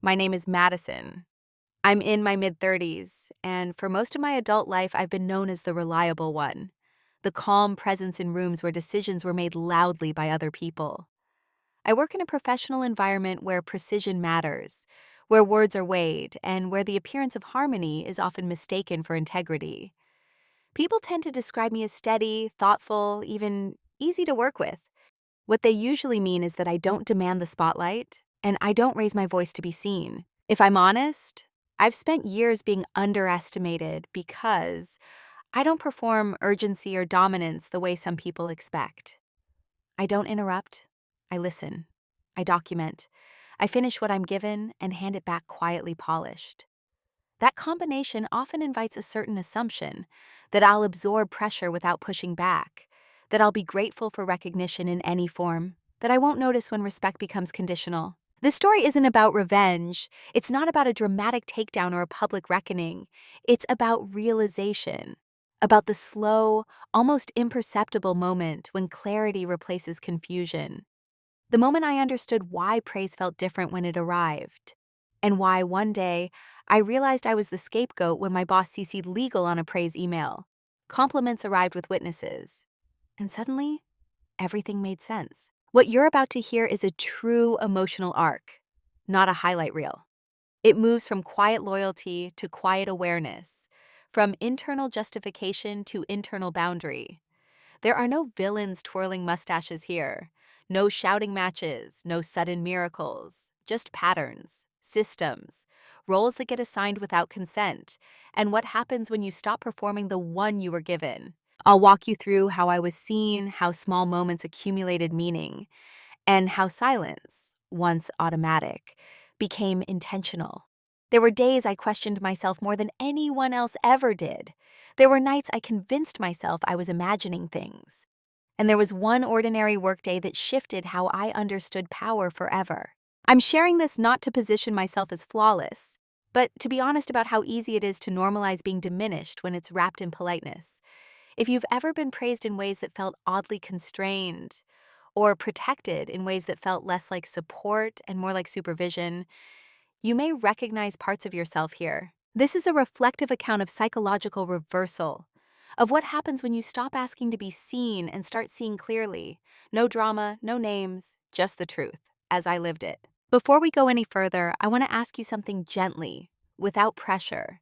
My name is Madison. I'm in my mid 30s, and for most of my adult life, I've been known as the reliable one, the calm presence in rooms where decisions were made loudly by other people. I work in a professional environment where precision matters, where words are weighed, and where the appearance of harmony is often mistaken for integrity. People tend to describe me as steady, thoughtful, even easy to work with. What they usually mean is that I don't demand the spotlight, and I don't raise my voice to be seen. If I'm honest, I've spent years being underestimated because I don't perform urgency or dominance the way some people expect. I don't interrupt. I listen. I document. I finish what I'm given and hand it back quietly polished. That combination often invites a certain assumption that I'll absorb pressure without pushing back, that I'll be grateful for recognition in any form, that I won't notice when respect becomes conditional. This story isn't about revenge. It's not about a dramatic takedown or a public reckoning. It's about realization, about the slow, almost imperceptible moment when clarity replaces confusion. The moment I understood why praise felt different when it arrived, and why one day I realized I was the scapegoat when my boss CC'd legal on a praise email. Compliments arrived with witnesses, and suddenly, everything made sense. What you're about to hear is a true emotional arc, not a highlight reel. It moves from quiet loyalty to quiet awareness, from internal justification to internal boundary. There are no villains twirling mustaches here, no shouting matches, no sudden miracles, just patterns, systems, roles that get assigned without consent, and what happens when you stop performing the one you were given. I'll walk you through how I was seen, how small moments accumulated meaning, and how silence, once automatic, became intentional. There were days I questioned myself more than anyone else ever did. There were nights I convinced myself I was imagining things. And there was one ordinary workday that shifted how I understood power forever. I'm sharing this not to position myself as flawless, but to be honest about how easy it is to normalize being diminished when it's wrapped in politeness. If you've ever been praised in ways that felt oddly constrained, or protected in ways that felt less like support and more like supervision, you may recognize parts of yourself here. This is a reflective account of psychological reversal, of what happens when you stop asking to be seen and start seeing clearly. No drama, no names, just the truth, as I lived it. Before we go any further, I want to ask you something gently, without pressure.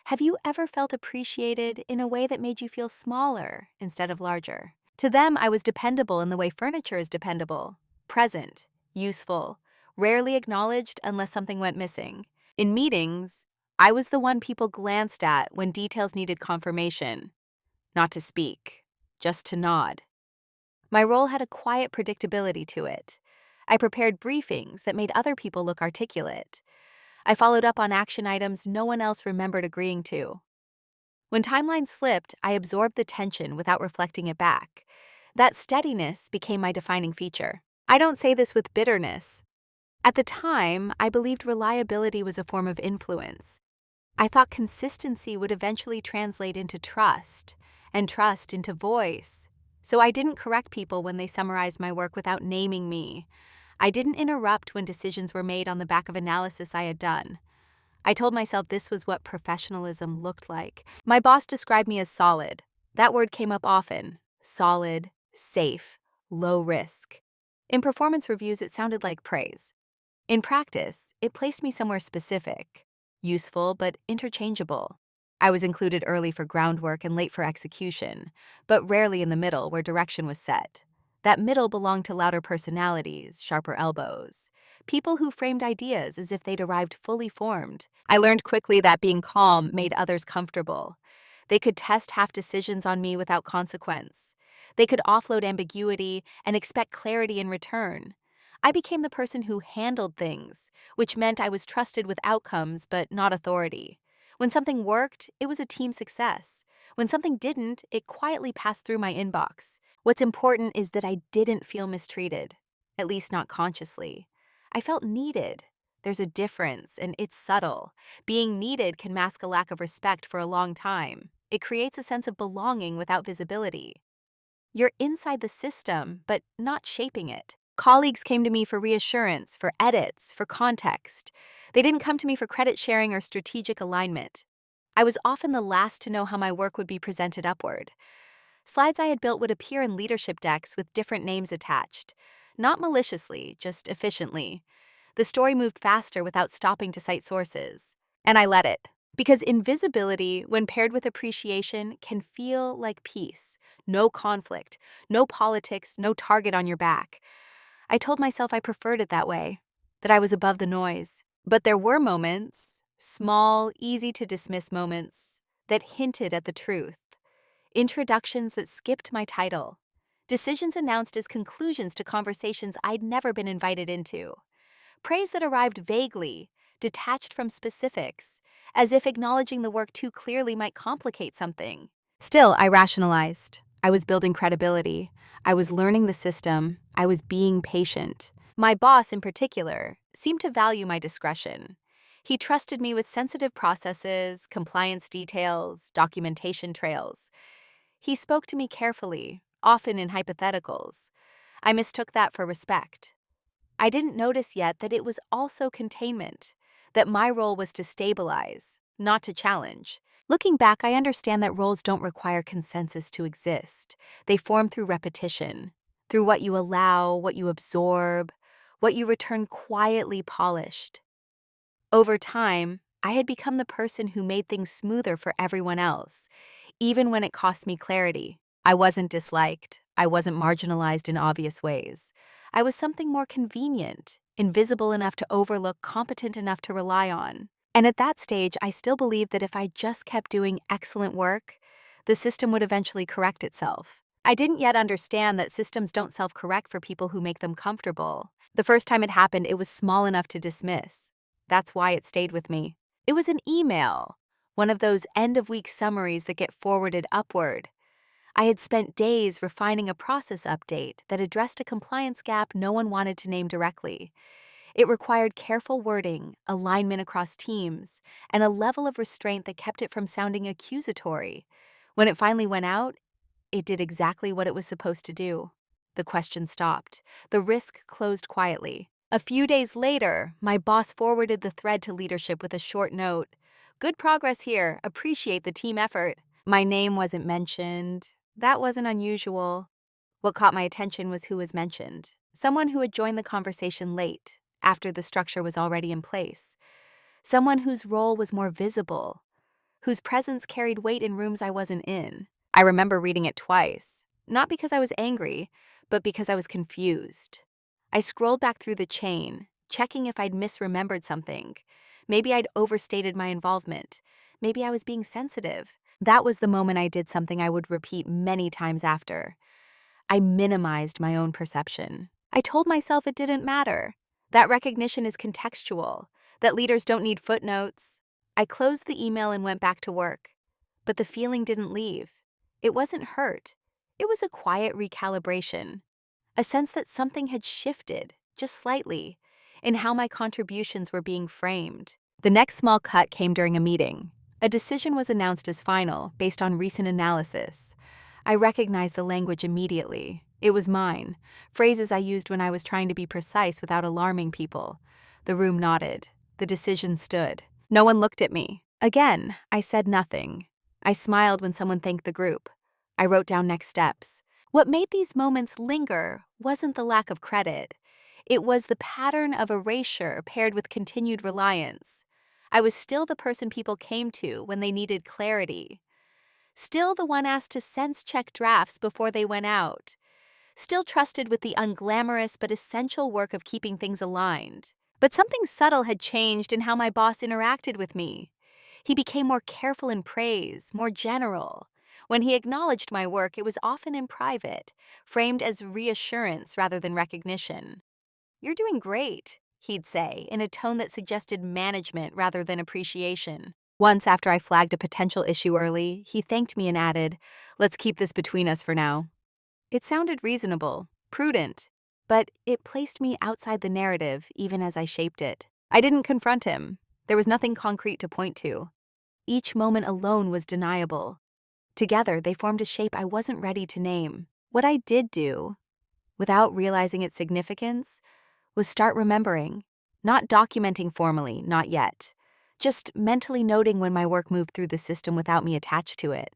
Have you ever felt appreciated in a way that made you feel smaller instead of larger? To them, I was dependable in the way furniture is dependable, present, useful, rarely acknowledged unless something went missing. In meetings, I was the one people glanced at when details needed confirmation, not to speak, just to nod. My role had a quiet predictability to it. I prepared briefings that made other people look articulate. I followed up on action items no one else remembered agreeing to. When timelines slipped, I absorbed the tension without reflecting it back. That steadiness became my defining feature. I don't say this with bitterness. At the time, I believed reliability was a form of influence. I thought consistency would eventually translate into trust, and trust into voice. So I didn't correct people when they summarized my work without naming me. I didn't interrupt when decisions were made on the back of analysis I had done. I told myself this was what professionalism looked like. My boss described me as solid. That word came up often. Solid, safe, low risk. In performance reviews, it sounded like praise. In practice, it placed me somewhere specific, useful but interchangeable. I was included early for groundwork and late for execution, but rarely in the middle where direction was set. That middle belonged to louder personalities, sharper elbows, people who framed ideas as if they'd arrived fully formed. I learned quickly that being calm made others comfortable. They could test half decisions on me without consequence. They could offload ambiguity and expect clarity in return. I became the person who handled things, which meant I was trusted with outcomes but not authority. When something worked, it was a team success. When something didn't, it quietly passed through my inbox. What's important is that I didn't feel mistreated, at least not consciously. I felt needed. There's a difference, and it's subtle. Being needed can mask a lack of respect for a long time. It creates a sense of belonging without visibility. You're inside the system, but not shaping it. Colleagues came to me for reassurance, for edits, for context. They didn't come to me for credit sharing or strategic alignment. I was often the last to know how my work would be presented upward. Slides I had built would appear in leadership decks with different names attached. Not maliciously, just efficiently. The story moved faster without stopping to cite sources. And I let it. Because invisibility, when paired with appreciation, can feel like peace. No conflict, no politics, no target on your back. I told myself I preferred it that way, that I was above the noise. But there were moments, small, easy to dismiss moments, that hinted at the truth. Introductions that skipped my title. Decisions announced as conclusions to conversations I'd never been invited into. Praise that arrived vaguely, detached from specifics, as if acknowledging the work too clearly might complicate something. Still, I rationalized. I was building credibility. I was learning the system. I was being patient. My boss, in particular, seemed to value my discretion. He trusted me with sensitive processes, compliance details, documentation trails. He spoke to me carefully, often in hypotheticals. I mistook that for respect. I didn't notice yet that it was also containment, that my role was to stabilize, not to challenge. Looking back, I understand that roles don't require consensus to exist. They form through repetition, through what you allow, what you absorb, what you return quietly polished. Over time, I had become the person who made things smoother for everyone else, even when it cost me clarity. I wasn't disliked. I wasn't marginalized in obvious ways. I was something more convenient, invisible enough to overlook, competent enough to rely on. And at that stage, I still believed that if I just kept doing excellent work, the system would eventually correct itself. I didn't yet understand that systems don't self-correct for people who make them comfortable. The first time it happened, it was small enough to dismiss. That's why it stayed with me. It was an email, one of those end-of-week summaries that get forwarded upward. I had spent days refining a process update that addressed a compliance gap no one wanted to name directly. It required careful wording, alignment across teams, and a level of restraint that kept it from sounding accusatory. When it finally went out, it did exactly what it was supposed to do. The question stopped. The risk closed quietly. A few days later, my boss forwarded the thread to leadership with a short note. "Good progress here. Appreciate the team effort." My name wasn't mentioned. That wasn't unusual. What caught my attention was who was mentioned. Someone who had joined the conversation late, after the structure was already in place. Someone whose role was more visible, whose presence carried weight in rooms I wasn't in. I remember reading it twice, not because I was angry, but because I was confused. I scrolled back through the chain, checking if I'd misremembered something. Maybe I'd overstated my involvement. Maybe I was being sensitive. That was the moment I did something I would repeat many times after. I minimized my own perception. I told myself it didn't matter, that recognition is contextual, that leaders don't need footnotes. I closed the email and went back to work. But the feeling didn't leave. It wasn't hurt. It was a quiet recalibration, a sense that something had shifted, just slightly, in how my contributions were being framed. The next small cut came during a meeting. A decision was announced as final, based on recent analysis. I recognized the language immediately. It was mine, phrases I used when I was trying to be precise without alarming people. The room nodded. The decision stood. No one looked at me. Again, I said nothing. I smiled when someone thanked the group. I wrote down next steps. What made these moments linger wasn't the lack of credit. It was the pattern of erasure paired with continued reliance. I was still the person people came to when they needed clarity. Still the one asked to sense-check drafts before they went out. Still trusted with the unglamorous but essential work of keeping things aligned. But something subtle had changed in how my boss interacted with me. He became more careful in praise, more general. When he acknowledged my work, it was often in private, framed as reassurance rather than recognition. "You're doing great," he'd say, in a tone that suggested management rather than appreciation. Once, after I flagged a potential issue early, he thanked me and added, "Let's keep this between us for now." It sounded reasonable, prudent, but it placed me outside the narrative even as I shaped it. I didn't confront him. There was nothing concrete to point to. Each moment alone was deniable. Together, they formed a shape I wasn't ready to name. What I did do without realizing its significance, was start remembering, not documenting formally, not yet, just mentally noting when my work moved through the system without me attached to it,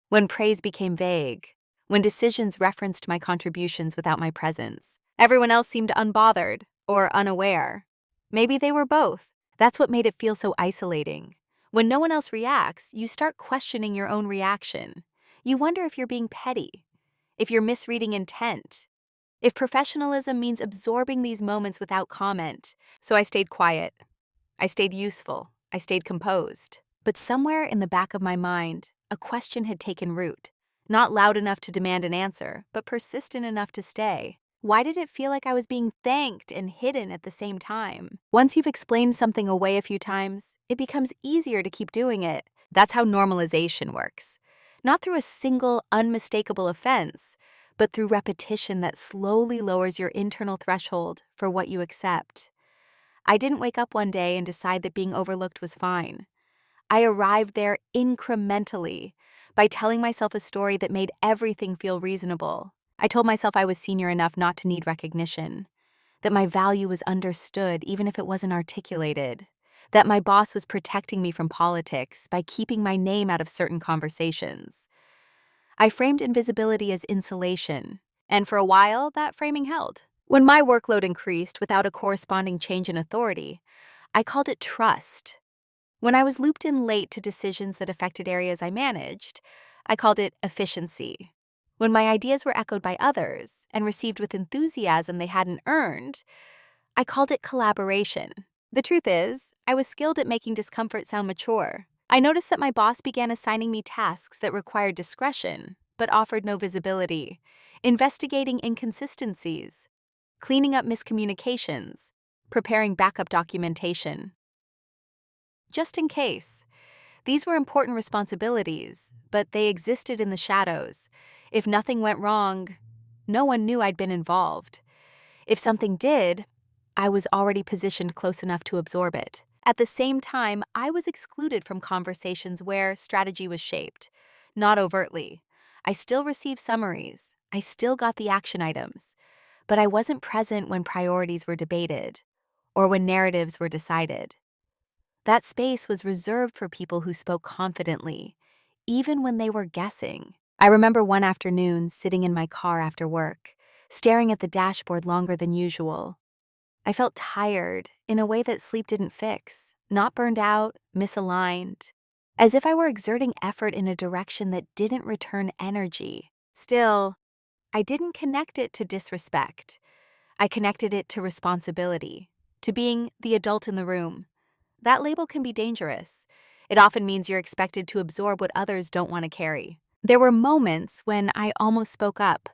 when praise became vague, when decisions referenced my contributions without my presence. Everyone else seemed unbothered or unaware. Maybe they were both. That's what made it feel so isolating. When no one else reacts, you start questioning your own reaction. You wonder if you're being petty, if you're misreading intent, if professionalism means absorbing these moments without comment. So I stayed quiet. I stayed useful. I stayed composed. But somewhere in the back of my mind, a question had taken root. Not loud enough to demand an answer, but persistent enough to stay. Why did it feel like I was being thanked and hidden at the same time? Once you've explained something away a few times, it becomes easier to keep doing it. That's how normalization works. Not through a single, unmistakable offense, but through repetition that slowly lowers your internal threshold for what you accept. I didn't wake up one day and decide that being overlooked was fine. I arrived there incrementally by telling myself a story that made everything feel reasonable. I told myself I was senior enough not to need recognition, that my value was understood even if it wasn't articulated, that my boss was protecting me from politics by keeping my name out of certain conversations. I framed invisibility as insulation, and for a while, that framing held. When my workload increased without a corresponding change in authority, I called it trust. When I was looped in late to decisions that affected areas I managed, I called it efficiency. When my ideas were echoed by others and received with enthusiasm they hadn't earned, I called it collaboration. The truth is, I was skilled at making discomfort sound mature. I noticed that my boss began assigning me tasks that required discretion, but offered no visibility, investigating inconsistencies, cleaning up miscommunications, preparing backup documentation. Just in case. These were important responsibilities, but they existed in the shadows. If nothing went wrong, no one knew I'd been involved. If something did, I was already positioned close enough to absorb it. At the same time, I was excluded from conversations where strategy was shaped, not overtly. I still received summaries. I still got the action items. But I wasn't present when priorities were debated or when narratives were decided. That space was reserved for people who spoke confidently, even when they were guessing. I remember one afternoon sitting in my car after work, staring at the dashboard longer than usual. I felt tired in a way that sleep didn't fix, not burned out, misaligned, as if I were exerting effort in a direction that didn't return energy. Still, I didn't connect it to disrespect. I connected it to responsibility, to being the adult in the room. That label can be dangerous. It often means you're expected to absorb what others don't want to carry. There were moments when I almost spoke up,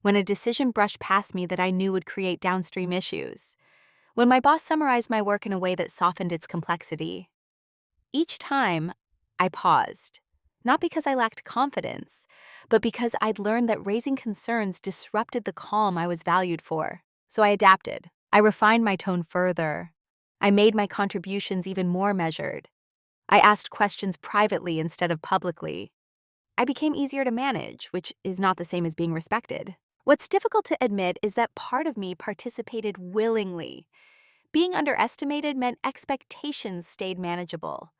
when a decision brushed past me that I knew would create downstream issues, when my boss summarized my work in a way that softened its complexity. Each time, I paused, not because I lacked confidence, but because I'd learned that raising concerns disrupted the calm I was valued for. So I adapted. I refined my tone further. I made my contributions even more measured. I asked questions privately instead of publicly. I became easier to manage, which is not the same as being respected. What's difficult to admit is that part of me participated willingly. Being underestimated meant expectations stayed manageable.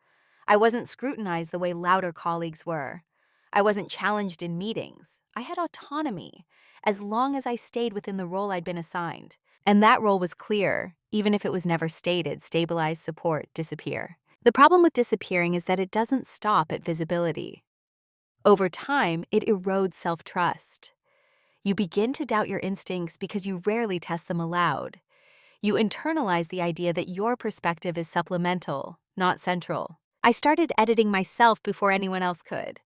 I wasn't scrutinized the way louder colleagues were. I wasn't challenged in meetings. I had autonomy, as long as I stayed within the role I'd been assigned. And that role was clear, even if it was never stated: stabilize, support, disappear. The problem with disappearing is that it doesn't stop at visibility. Over time, it erodes self-trust. You begin to doubt your instincts because you rarely test them aloud. You internalize the idea that your perspective is supplemental, not central. I started editing myself before anyone else could.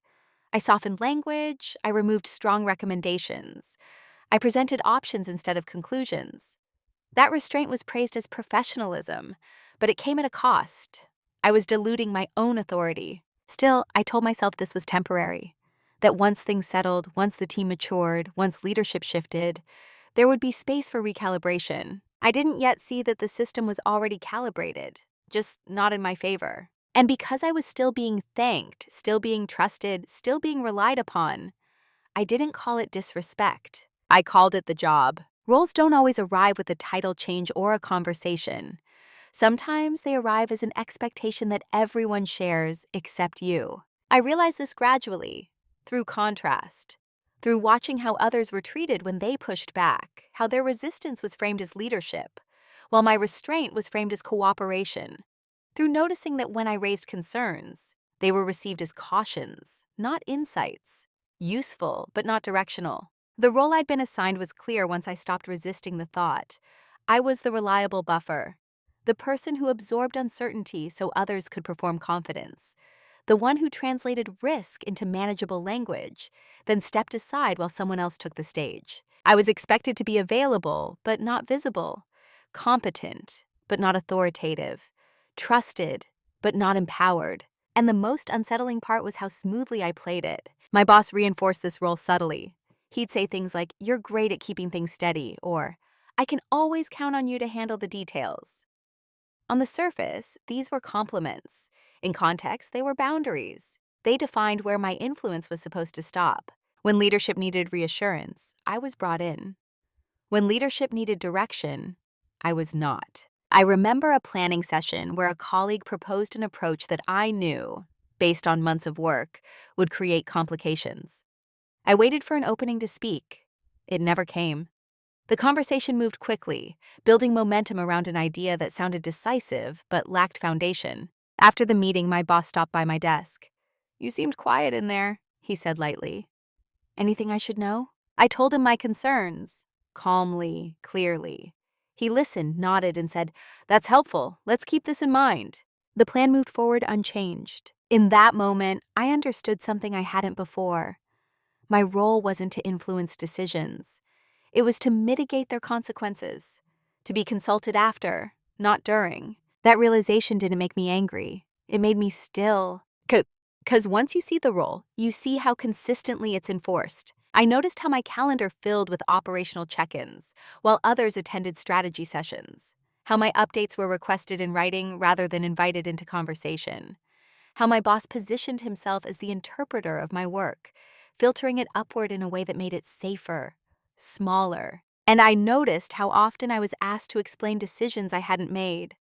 I softened language, I removed strong recommendations. I presented options instead of conclusions. That restraint was praised as professionalism, but it came at a cost. I was diluting my own authority. Still, I told myself this was temporary, that once things settled, once the team matured, once leadership shifted, there would be space for recalibration. I didn't yet see that the system was already calibrated, just not in my favor. And because I was still being thanked, still being trusted, still being relied upon, I didn't call it disrespect. I called it the job. Roles don't always arrive with a title change or a conversation. Sometimes they arrive as an expectation that everyone shares except you. I realized this gradually, through contrast, through watching how others were treated when they pushed back, how their resistance was framed as leadership, while my restraint was framed as cooperation, through noticing that when I raised concerns, they were received as cautions, not insights, useful but not directional. The role I'd been assigned was clear once I stopped resisting the thought. I was the reliable buffer, the person who absorbed uncertainty so others could perform confidence, the one who translated risk into manageable language, then stepped aside while someone else took the stage. I was expected to be available, but not visible, competent, but not authoritative, trusted, but not empowered. And the most unsettling part was how smoothly I played it. My boss reinforced this role subtly. He'd say things like, "You're great at keeping things steady," or, "I can always count on you to handle the details." On the surface, these were compliments. In context, they were boundaries. They defined where my influence was supposed to stop. When leadership needed reassurance, I was brought in. When leadership needed direction, I was not. I remember a planning session where a colleague proposed an approach that I knew, based on months of work, would create complications. I waited for an opening to speak. It never came. The conversation moved quickly, building momentum around an idea that sounded decisive but lacked foundation. After the meeting, my boss stopped by my desk. "You seemed quiet in there," he said lightly. "Anything I should know?" I told him my concerns, calmly, clearly. He listened, nodded, and said, "That's helpful. Let's keep this in mind." The plan moved forward unchanged. In that moment, I understood something I hadn't before. My role wasn't to influence decisions. It was to mitigate their consequences, to be consulted after, not during. That realization didn't make me angry. It made me still. Because once you see the role, you see how consistently it's enforced. I noticed how my calendar filled with operational check-ins, while others attended strategy sessions. How my updates were requested in writing rather than invited into conversation. How my boss positioned himself as the interpreter of my work, filtering it upward in a way that made it safer, smaller. And I noticed how often I was asked to explain decisions I hadn't made,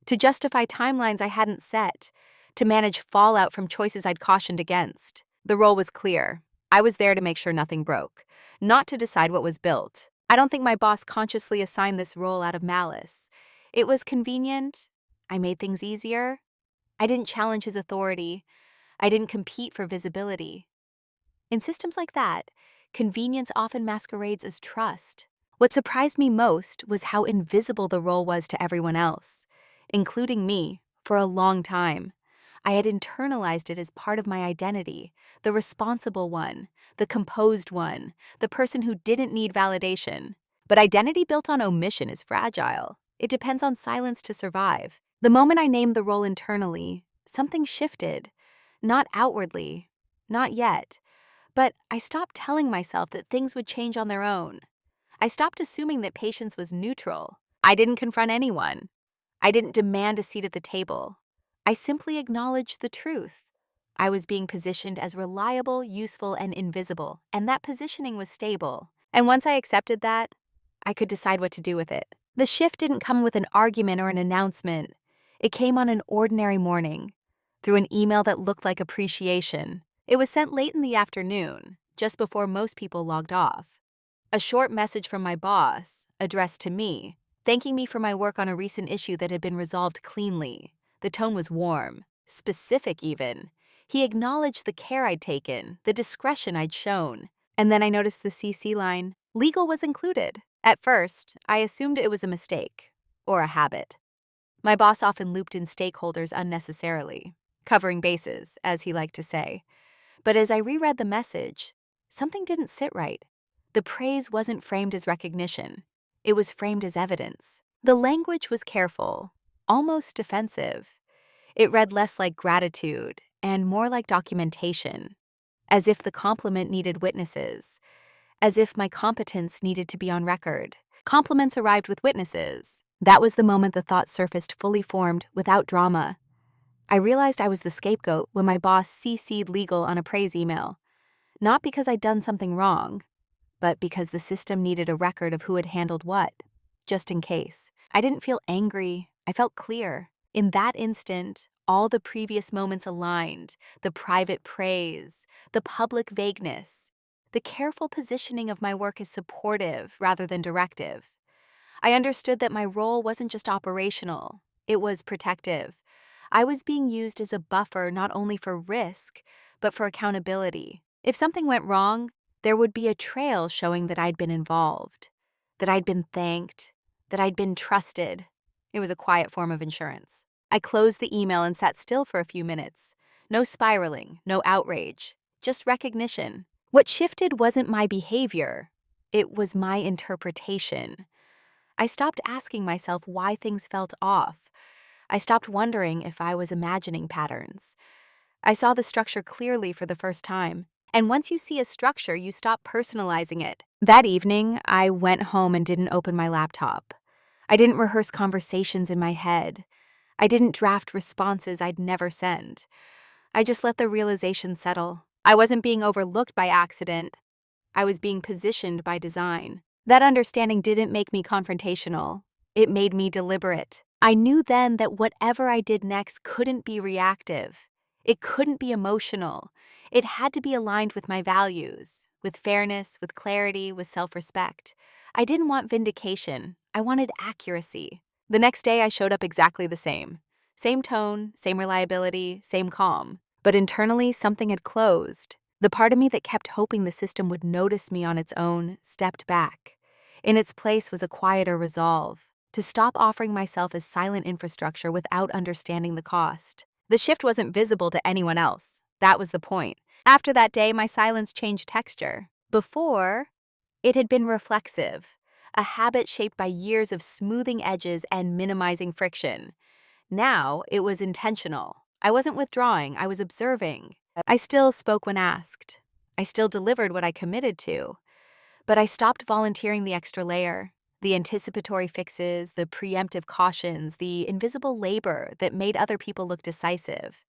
to justify timelines I hadn't set, to manage fallout from choices I'd cautioned against. The role was clear. I was there to make sure nothing broke, not to decide what was built. I don't think my boss consciously assigned this role out of malice. It was convenient. I made things easier. I didn't challenge his authority. I didn't compete for visibility. In systems like that, convenience often masquerades as trust. What surprised me most was how invisible the role was to everyone else, including me, for a long time. I had internalized it as part of my identity, the responsible one, the composed one, the person who didn't need validation. But identity built on omission is fragile. It depends on silence to survive. The moment I named the role internally, something shifted. Not outwardly, not yet. But I stopped telling myself that things would change on their own. I stopped assuming that patience was neutral. I didn't confront anyone. I didn't demand a seat at the table. I simply acknowledged the truth. I was being positioned as reliable, useful, and invisible, and that positioning was stable. And once I accepted that, I could decide what to do with it. The shift didn't come with an argument or an announcement. It came on an ordinary morning, through an email that looked like appreciation. It was sent late in the afternoon, just before most people logged off. A short message from my boss, addressed to me, thanking me for my work on a recent issue that had been resolved cleanly. The tone was warm, specific even. He acknowledged the care I'd taken, the discretion I'd shown. And then I noticed the CC line. Legal was included. At first, I assumed it was a mistake, or a habit. My boss often looped in stakeholders unnecessarily, covering bases, as he liked to say. But as I reread the message, something didn't sit right. The praise wasn't framed as recognition. It was framed as evidence. The language was careful, almost defensive. It read less like gratitude and more like documentation, as if the compliment needed witnesses, as if my competence needed to be on record. Compliments arrived with witnesses. That was the moment the thought surfaced fully formed, without drama. I realized I was the scapegoat when my boss CC'd legal on a praise email. Not because I'd done something wrong, but because the system needed a record of who had handled what, just in case. I didn't feel angry, I felt clear. In that instant, all the previous moments aligned: the private praise, the public vagueness, the careful positioning of my work as supportive rather than directive. I understood that my role wasn't just operational, it was protective. I was being used as a buffer not only for risk, but for accountability. If something went wrong, there would be a trail showing that I'd been involved, that I'd been thanked, that I'd been trusted. It was a quiet form of insurance. I closed the email and sat still for a few minutes. No spiraling, no outrage, just recognition. What shifted wasn't my behavior, it was my interpretation. I stopped asking myself why things felt off. I stopped wondering if I was imagining patterns. I saw the structure clearly for the first time. And once you see a structure, you stop personalizing it. That evening, I went home and didn't open my laptop. I didn't rehearse conversations in my head. I didn't draft responses I'd never send. I just let the realization settle. I wasn't being overlooked by accident. I was being positioned by design. That understanding didn't make me confrontational. It made me deliberate. I knew then that whatever I did next couldn't be reactive. It couldn't be emotional. It had to be aligned with my values, with fairness, with clarity, with self-respect. I didn't want vindication. I wanted accuracy. The next day, I showed up exactly the same. Same tone, same reliability, same calm. But internally, something had closed. The part of me that kept hoping the system would notice me on its own stepped back. In its place was a quieter resolve, to stop offering myself as silent infrastructure without understanding the cost. The shift wasn't visible to anyone else. That was the point. After that day, my silence changed texture. Before, it had been reflexive, a habit shaped by years of smoothing edges and minimizing friction. Now, it was intentional. I wasn't withdrawing, I was observing. I still spoke when asked. I still delivered what I committed to. But I stopped volunteering the extra layer, the anticipatory fixes, the preemptive cautions, the invisible labor that made other people look decisive.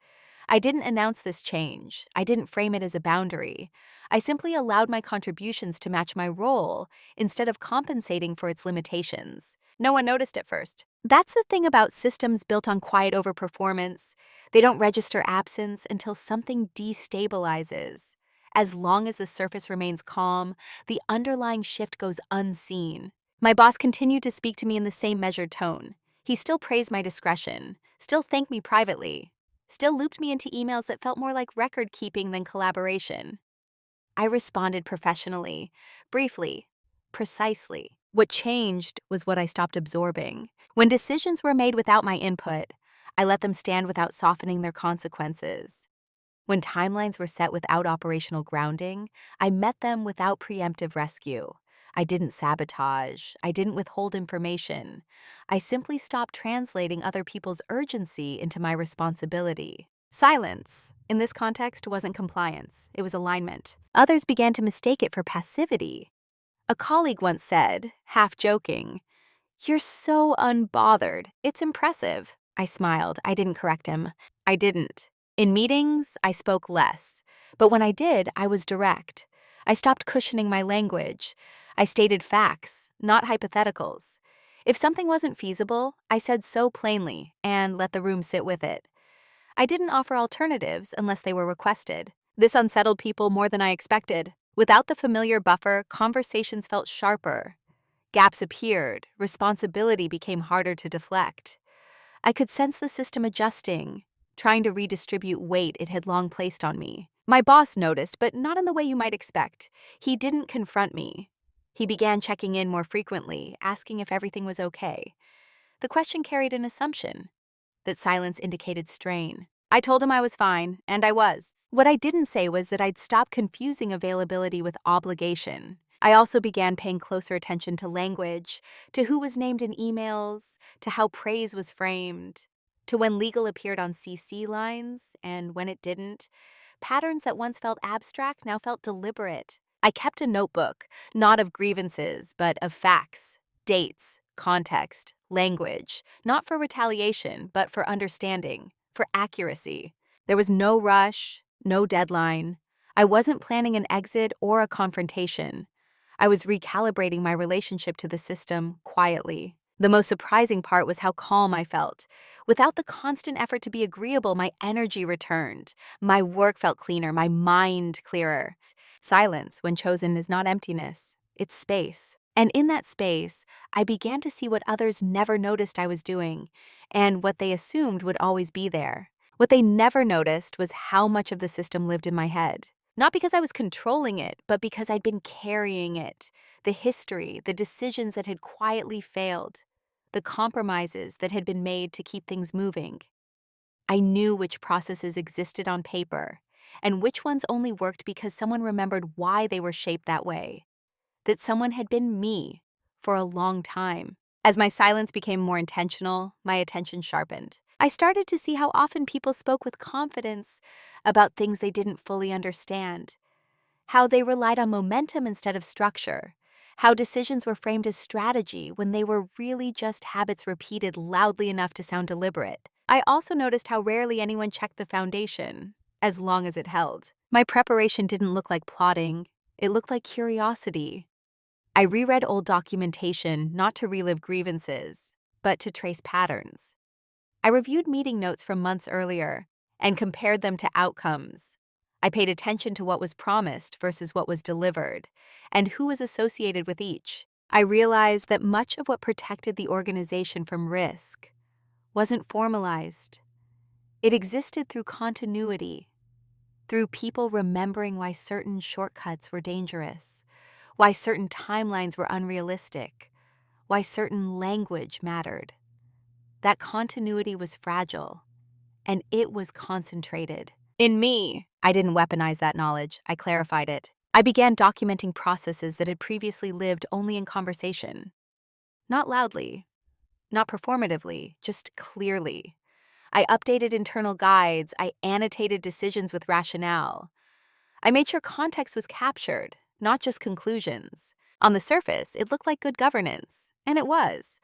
I didn't announce this change. I didn't frame it as a boundary. I simply allowed my contributions to match my role instead of compensating for its limitations. No one noticed at first. That's the thing about systems built on quiet overperformance. They don't register absence until something destabilizes. As long as the surface remains calm, the underlying shift goes unseen. My boss continued to speak to me in the same measured tone. He still praised my discretion, still thanked me privately, still looped me into emails that felt more like record keeping than collaboration. I responded professionally, briefly, precisely. What changed was what I stopped absorbing. When decisions were made without my input, I let them stand without softening their consequences. When timelines were set without operational grounding, I met them without preemptive rescue. I didn't sabotage. I didn't withhold information. I simply stopped translating other people's urgency into my responsibility. Silence, in this context, wasn't compliance. It was alignment. Others began to mistake it for passivity. A colleague once said, half joking, "You're so unbothered. It's impressive." I smiled. I didn't correct him. I didn't. In meetings, I spoke less. But when I did, I was direct. I stopped cushioning my language. I stated facts, not hypotheticals. If something wasn't feasible, I said so plainly and let the room sit with it. I didn't offer alternatives unless they were requested. This unsettled people more than I expected. Without the familiar buffer, conversations felt sharper. Gaps appeared, responsibility became harder to deflect. I could sense the system adjusting, trying to redistribute weight it had long placed on me. My boss noticed, but not in the way you might expect. He didn't confront me. He began checking in more frequently, asking if everything was okay. The question carried an assumption that silence indicated strain. I told him I was fine, and I was. What I didn't say was that I'd stop confusing availability with obligation. I also began paying closer attention to language, to who was named in emails, to how praise was framed, to when legal appeared on CC lines and when it didn't. Patterns that once felt abstract now felt deliberate. I kept a notebook, not of grievances, but of facts, dates, context, language, not for retaliation, but for understanding, for accuracy. There was no rush, no deadline. I wasn't planning an exit or a confrontation. I was recalibrating my relationship to the system quietly. The most surprising part was how calm I felt. Without the constant effort to be agreeable, my energy returned. My work felt cleaner, my mind clearer. Silence, when chosen, is not emptiness, it's space. And in that space, I began to see what others never noticed I was doing, and what they assumed would always be there. What they never noticed was how much of the system lived in my head. Not because I was controlling it, but because I'd been carrying it. The history, the decisions that had quietly failed, the compromises that had been made to keep things moving. I knew which processes existed on paper, and which ones only worked because someone remembered why they were shaped that way. That someone had been me for a long time. As my silence became more intentional, my attention sharpened. I started to see how often people spoke with confidence about things they didn't fully understand, how they relied on momentum instead of structure, how decisions were framed as strategy when they were really just habits repeated loudly enough to sound deliberate. I also noticed how rarely anyone checked the foundation, as long as it held. My preparation didn't look like plotting, it looked like curiosity. I reread old documentation not to relive grievances, but to trace patterns. I reviewed meeting notes from months earlier and compared them to outcomes. I paid attention to what was promised versus what was delivered, and who was associated with each. I realized that much of what protected the organization from risk wasn't formalized. It existed through continuity, through people remembering why certain shortcuts were dangerous, why certain timelines were unrealistic, why certain language mattered. That continuity was fragile, and it was concentrated. In me, I didn't weaponize that knowledge, I clarified it. I began documenting processes that had previously lived only in conversation. Not loudly, not performatively, just clearly. I updated internal guides, I annotated decisions with rationale. I made sure context was captured, not just conclusions. On the surface, it looked like good governance, and it was.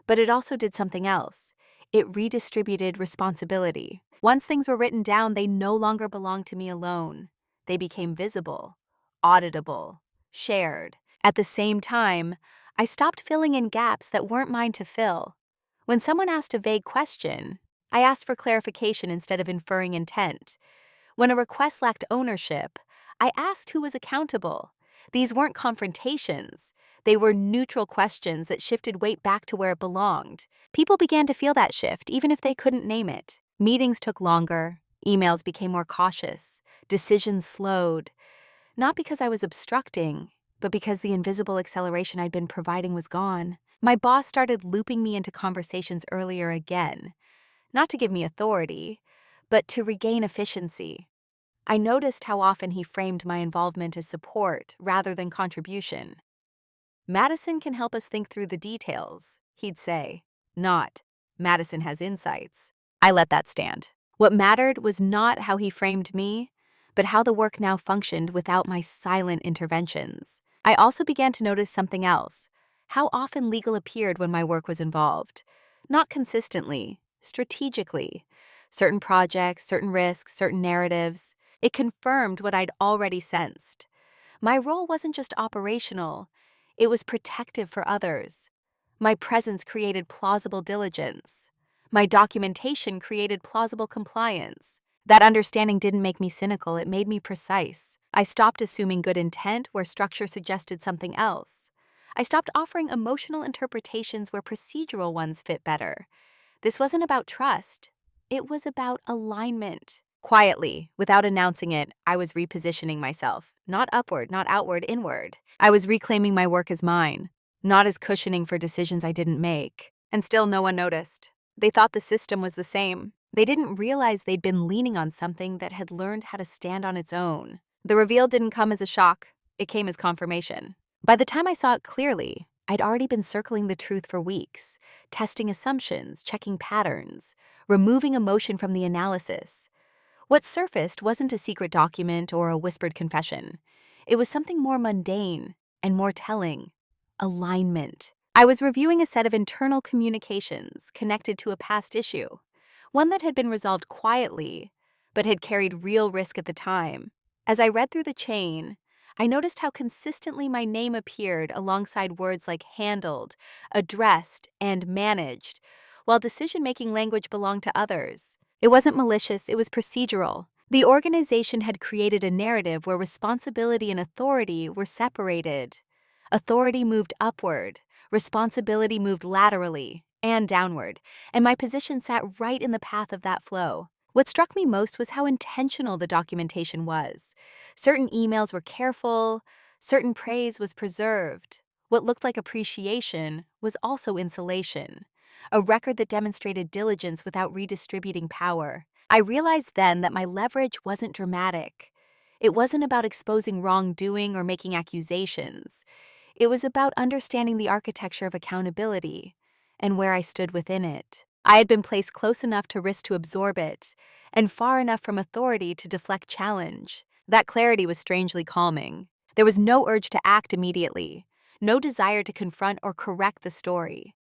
But it also did something else. It redistributed responsibility. Once things were written down, they no longer belonged to me alone. They became visible, auditable, shared. At the same time, I stopped filling in gaps that weren't mine to fill. When someone asked a vague question, I asked for clarification instead of inferring intent. When a request lacked ownership, I asked who was accountable. These weren't confrontations. They were neutral questions that shifted weight back to where it belonged. People began to feel that shift, even if they couldn't name it. Meetings took longer. Emails became more cautious. Decisions slowed. Not because I was obstructing, but because the invisible acceleration I'd been providing was gone. My boss started looping me into conversations earlier again. Not to give me authority, but to regain efficiency. I noticed how often he framed my involvement as support rather than contribution. Madison can help us think through the details, he'd say, not, Madison has insights. I let that stand. What mattered was not how he framed me, but how the work now functioned without my silent interventions. I also began to notice something else, how often legal appeared when my work was involved. Not consistently, strategically. Certain projects, certain risks, certain narratives. It confirmed what I'd already sensed. My role wasn't just operational, it was protective for others. My presence created plausible diligence. My documentation created plausible compliance. That understanding didn't make me cynical, it made me precise. I stopped assuming good intent where structure suggested something else. I stopped offering emotional interpretations where procedural ones fit better. This wasn't about trust, it was about alignment. Quietly, without announcing it, I was repositioning myself. Not upward, not outward, inward. I was reclaiming my work as mine, not as cushioning for decisions I didn't make. And still no one noticed. They thought the system was the same. They didn't realize they'd been leaning on something that had learned how to stand on its own. The reveal didn't come as a shock. It came as confirmation. By the time I saw it clearly, I'd already been circling the truth for weeks, testing assumptions, checking patterns, removing emotion from the analysis. What surfaced wasn't a secret document or a whispered confession. It was something more mundane and more telling. Alignment. I was reviewing a set of internal communications connected to a past issue, one that had been resolved quietly, but had carried real risk at the time. As I read through the chain, I noticed how consistently my name appeared alongside words like handled, addressed, and managed, while decision-making language belonged to others. It wasn't malicious, it was procedural. The organization had created a narrative where responsibility and authority were separated. Authority moved upward, responsibility moved laterally and downward, and my position sat right in the path of that flow. What struck me most was how intentional the documentation was. Certain emails were careful, certain praise was preserved. What looked like appreciation was also insulation, a record that demonstrated diligence without redistributing power. I realized then that my leverage wasn't dramatic. It wasn't about exposing wrongdoing or making accusations. It was about understanding the architecture of accountability and where I stood within it. I had been placed close enough to risk to absorb it, and far enough from authority to deflect challenge. That clarity was strangely calming. There was no urge to act immediately, no desire to confront or correct the story.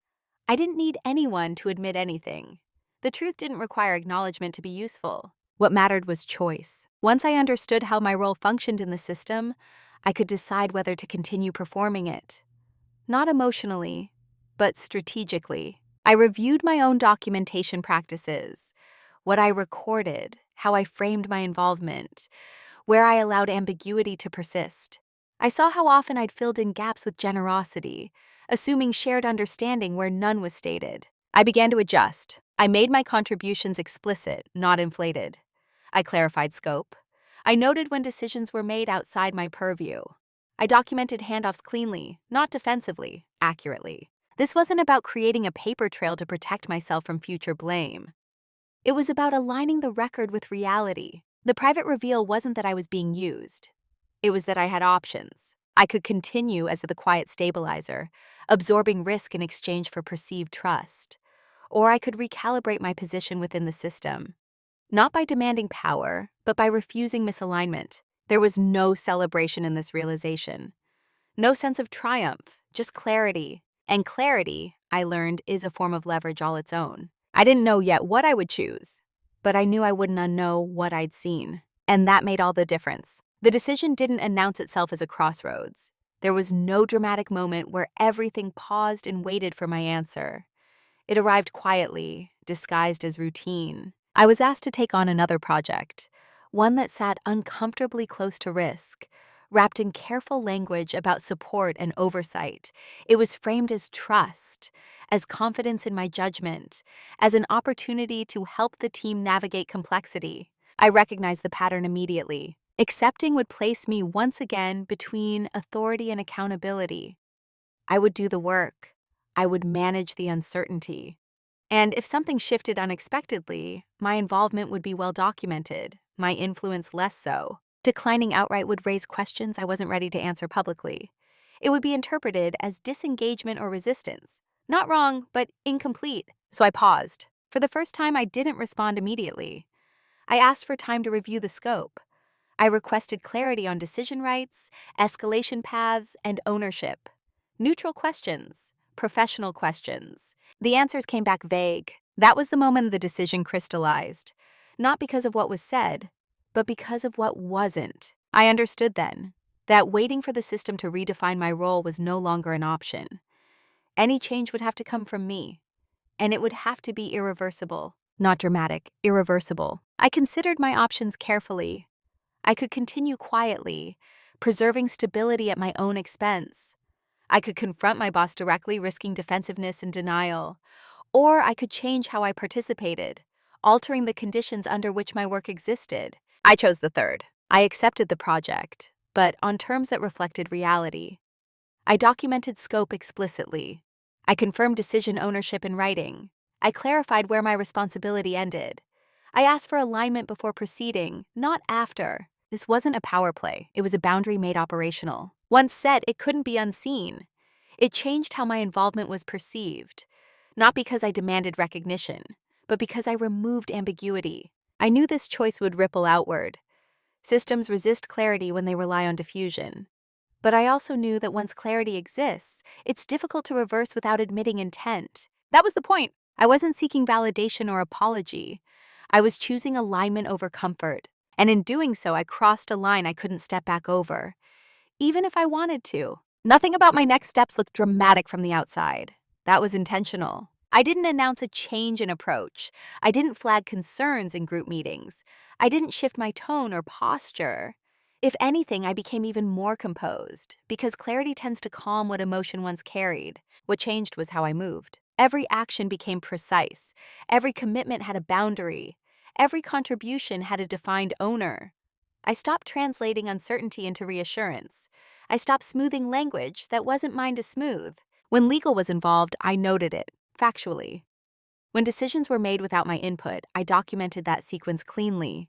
I didn't need anyone to admit anything. The truth didn't require acknowledgement to be useful. What mattered was choice. Once I understood how my role functioned in the system, I could decide whether to continue performing it. Not emotionally, but strategically. I reviewed my own documentation practices, what I recorded, how I framed my involvement, where I allowed ambiguity to persist. I saw how often I'd filled in gaps with generosity, assuming shared understanding where none was stated. I began to adjust. I made my contributions explicit, not inflated. I clarified scope. I noted when decisions were made outside my purview. I documented handoffs cleanly, not defensively, accurately. This wasn't about creating a paper trail to protect myself from future blame. It was about aligning the record with reality. The private reveal wasn't that I was being used. It was that I had options. I could continue as the quiet stabilizer, absorbing risk in exchange for perceived trust. Or I could recalibrate my position within the system. Not by demanding power, but by refusing misalignment. There was no celebration in this realization. No sense of triumph, just clarity. And clarity, I learned, is a form of leverage all its own. I didn't know yet what I would choose, but I knew I wouldn't unknow what I'd seen. And that made all the difference. The decision didn't announce itself as a crossroads. There was no dramatic moment where everything paused and waited for my answer. It arrived quietly, disguised as routine. I was asked to take on another project, one that sat uncomfortably close to risk, wrapped in careful language about support and oversight. It was framed as trust, as confidence in my judgment, as an opportunity to help the team navigate complexity. I recognized the pattern immediately. Accepting would place me once again between authority and accountability. I would do the work. I would manage the uncertainty. And if something shifted unexpectedly, my involvement would be well documented, my influence less so. Declining outright would raise questions I wasn't ready to answer publicly. It would be interpreted as disengagement or resistance. Not wrong, but incomplete. So I paused. For the first time, I didn't respond immediately. I asked for time to review the scope. I requested clarity on decision rights, escalation paths, and ownership. Neutral questions, professional questions. The answers came back vague. That was the moment the decision crystallized. Not because of what was said, but because of what wasn't. I understood then that waiting for the system to redefine my role was no longer an option. Any change would have to come from me, and it would have to be irreversible. Not dramatic, irreversible. I considered my options carefully. I could continue quietly, preserving stability at my own expense. I could confront my boss directly, risking defensiveness and denial. Or I could change how I participated, altering the conditions under which my work existed. I chose the third. I accepted the project, but on terms that reflected reality. I documented scope explicitly. I confirmed decision ownership in writing. I clarified where my responsibility ended. I asked for alignment before proceeding, not after. This wasn't a power play. It was a boundary made operational. Once set, it couldn't be unseen. It changed how my involvement was perceived, not because I demanded recognition, but because I removed ambiguity. I knew this choice would ripple outward. Systems resist clarity when they rely on diffusion. But I also knew that once clarity exists, it's difficult to reverse without admitting intent. That was the point. I wasn't seeking validation or apology. I was choosing alignment over comfort. And in doing so, I crossed a line I couldn't step back over. even if I wanted to. Nothing about my next steps looked dramatic from the outside. That was intentional. I didn't announce a change in approach. I didn't flag concerns in group meetings. I didn't shift my tone or posture. If anything, I became even more composed, because clarity tends to calm what emotion once carried. What changed was how I moved. Every action became precise. Every commitment had a boundary. Every contribution had a defined owner. I stopped translating uncertainty into reassurance. I stopped smoothing language that wasn't mine to smooth. When legal was involved, I noted it, factually. When decisions were made without my input, I documented that sequence cleanly.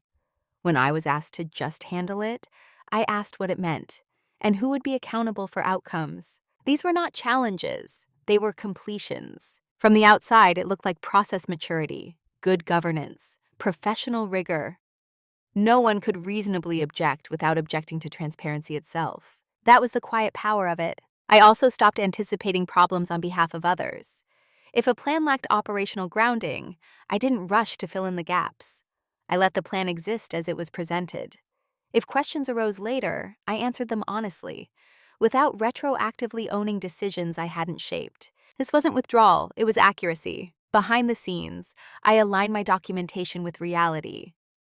When I was asked to just handle it, I asked what it meant and who would be accountable for outcomes. These were not challenges, they were completions. From the outside, it looked like process maturity, good governance, professional rigor. No one could reasonably object without objecting to transparency itself. That was the quiet power of it. I also stopped anticipating problems on behalf of others. If a plan lacked operational grounding, I didn't rush to fill in the gaps. I let the plan exist as it was presented. If questions arose later, I answered them honestly, without retroactively owning decisions I hadn't shaped. This wasn't withdrawal, it was accuracy. Behind the scenes, I aligned my documentation with reality.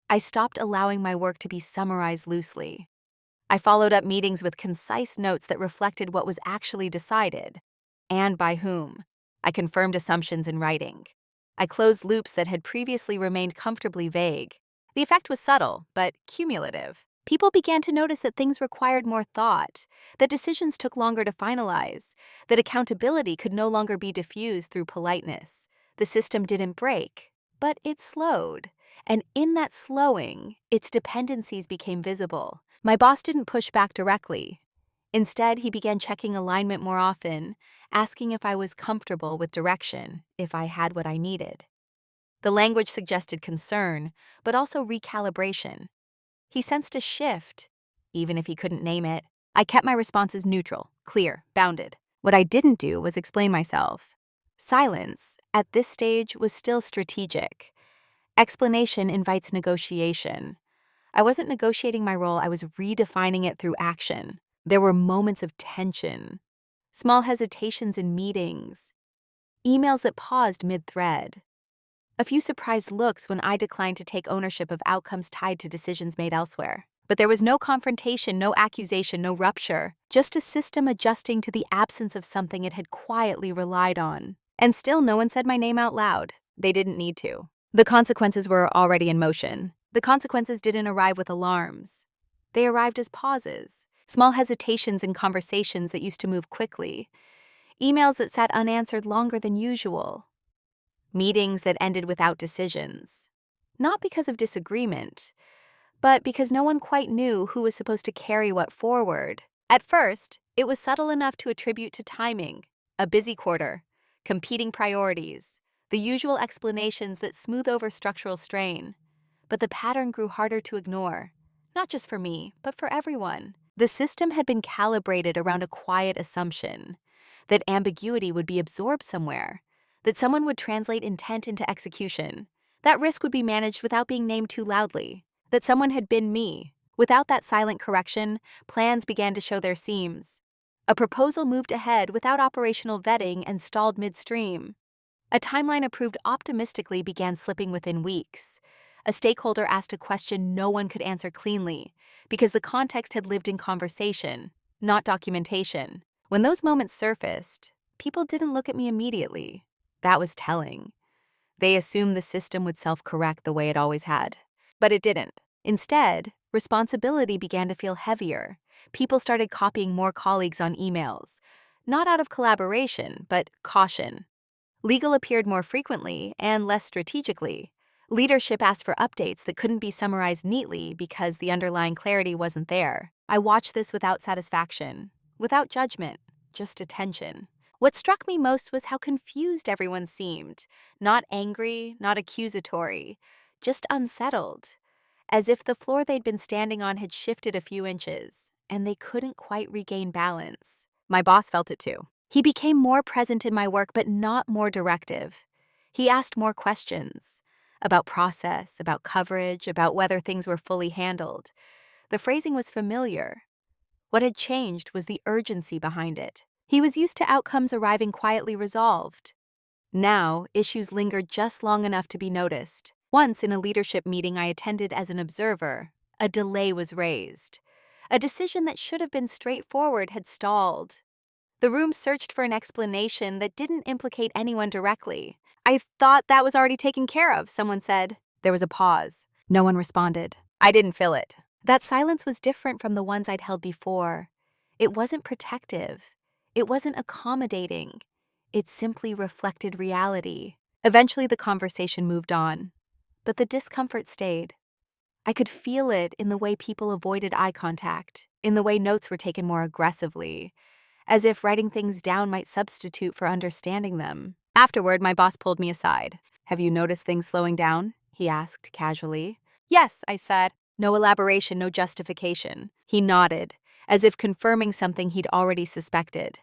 I stopped allowing my work to be summarized loosely. I followed up meetings with concise notes that reflected what was actually decided, and by whom. I confirmed assumptions in writing. I closed loops that had previously remained comfortably vague. The effect was subtle, but cumulative. People began to notice that things required more thought, that decisions took longer to finalize, that accountability could no longer be diffused through politeness. The system didn't break, but it slowed. And in that slowing, its dependencies became visible. My boss didn't push back directly. Instead, he began checking alignment more often, asking if I was comfortable with direction, if I had what I needed. The language suggested concern, but also recalibration. He sensed a shift, even if he couldn't name it. I kept my responses neutral, clear, bounded. What I didn't do was explain myself. Silence, at this stage, was still strategic. Explanation invites negotiation. I wasn't negotiating my role, I was redefining it through action. There were moments of tension, small hesitations in meetings, emails that paused mid-thread, a few surprised looks when I declined to take ownership of outcomes tied to decisions made elsewhere. But there was no confrontation, no accusation, no rupture, just a system adjusting to the absence of something it had quietly relied on. And still no one said my name out loud. They didn't need to. The consequences were already in motion. The consequences didn't arrive with alarms. They arrived as pauses, small hesitations in conversations that used to move quickly, emails that sat unanswered longer than usual, meetings that ended without decisions. Not because of disagreement, but because no one quite knew who was supposed to carry what forward. At first, it was subtle enough to attribute to timing, a busy quarter, competing priorities, the usual explanations that smooth over structural strain. But the pattern grew harder to ignore, not just for me, but for everyone. The system had been calibrated around a quiet assumption that ambiguity would be absorbed somewhere, that someone would translate intent into execution, that risk would be managed without being named too loudly, that someone had been me. Without that silent correction, plans began to show their seams. A proposal moved ahead without operational vetting and stalled midstream. A timeline approved optimistically began slipping within weeks. A stakeholder asked a question no one could answer cleanly because the context had lived in conversation, not documentation. When those moments surfaced, people didn't look at me immediately. That was telling. They assumed the system would self-correct the way it always had. But it didn't. Instead, responsibility began to feel heavier. People started copying more colleagues on emails, not out of collaboration, but caution. Legal appeared more frequently and less strategically. Leadership asked for updates that couldn't be summarized neatly because the underlying clarity wasn't there. I watched this without satisfaction, without judgment, just attention. What struck me most was how confused everyone seemed. Not angry, not accusatory, just unsettled. As if the floor they'd been standing on had shifted a few inches, and they couldn't quite regain balance. My boss felt it too. He became more present in my work, but not more directive. He asked more questions about process, about coverage, about whether things were fully handled. The phrasing was familiar. What had changed was the urgency behind it. He was used to outcomes arriving quietly resolved. Now, issues lingered just long enough to be noticed. Once, in a leadership meeting I attended as an observer, a delay was raised. A decision that should have been straightforward had stalled. The room searched for an explanation that didn't implicate anyone directly. "I thought that was already taken care of," someone said. There was a pause. No one responded. I didn't fill it. That silence was different from the ones I'd held before. It wasn't protective. It wasn't accommodating. It simply reflected reality. Eventually, the conversation moved on, but the discomfort stayed. I could feel it in the way people avoided eye contact, in the way notes were taken more aggressively, as if writing things down might substitute for understanding them. Afterward, my boss pulled me aside. "Have you noticed things slowing down?" he asked casually. "Yes," I said. No elaboration, no justification. He nodded, as if confirming something he'd already suspected.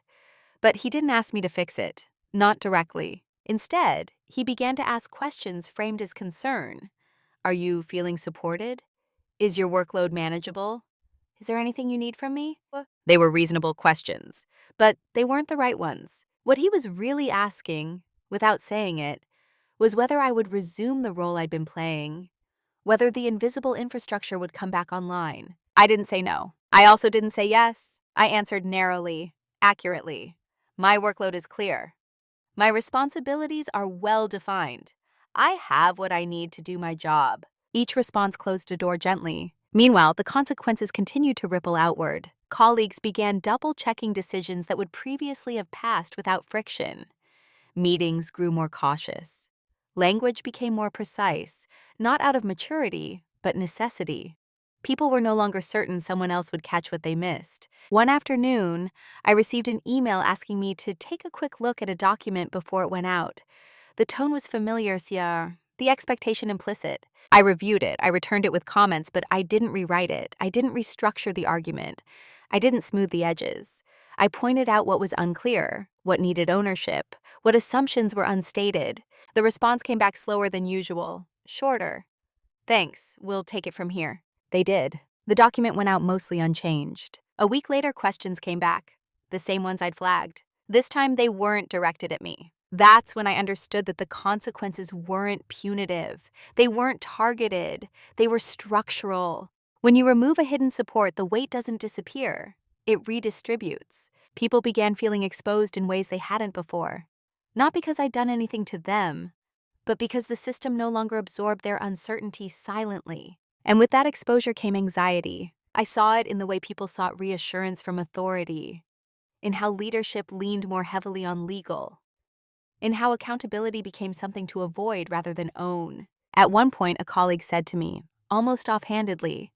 But he didn't ask me to fix it, not directly. Instead, he began to ask questions framed as concern. "Are you feeling supported? Is your workload manageable? Is there anything you need from me?" They were reasonable questions, but they weren't the right ones. What he was really asking, without saying it, was whether I would resume the role I'd been playing, whether the invisible infrastructure would come back online. I didn't say no. I also didn't say yes. I answered narrowly, accurately. My workload is clear. My responsibilities are well defined. I have what I need to do my job. Each response closed a door gently. Meanwhile, the consequences continued to ripple outward. Colleagues began double-checking decisions that would previously have passed without friction. Meetings grew more cautious. Language became more precise, not out of maturity, but necessity. People were no longer certain someone else would catch what they missed. One afternoon, I received an email asking me to take a quick look at a document before it went out. The tone was familiar, the expectation implicit. I reviewed it, I returned it with comments, but I didn't rewrite it. I didn't restructure the argument. I didn't smooth the edges. I pointed out what was unclear, what needed ownership, what assumptions were unstated. The response came back slower than usual, shorter. "Thanks, we'll take it from here." They did. The document went out mostly unchanged. A week later, questions came back, the same ones I'd flagged. This time, they weren't directed at me. That's when I understood that the consequences weren't punitive. They weren't targeted. They were structural. When you remove a hidden support, the weight doesn't disappear. It redistributes. People began feeling exposed in ways they hadn't before. Not because I'd done anything to them, but because the system no longer absorbed their uncertainty silently. And with that exposure came anxiety. I saw it in the way people sought reassurance from authority, in how leadership leaned more heavily on legal, in how accountability became something to avoid rather than own. At one point, a colleague said to me, almost offhandedly,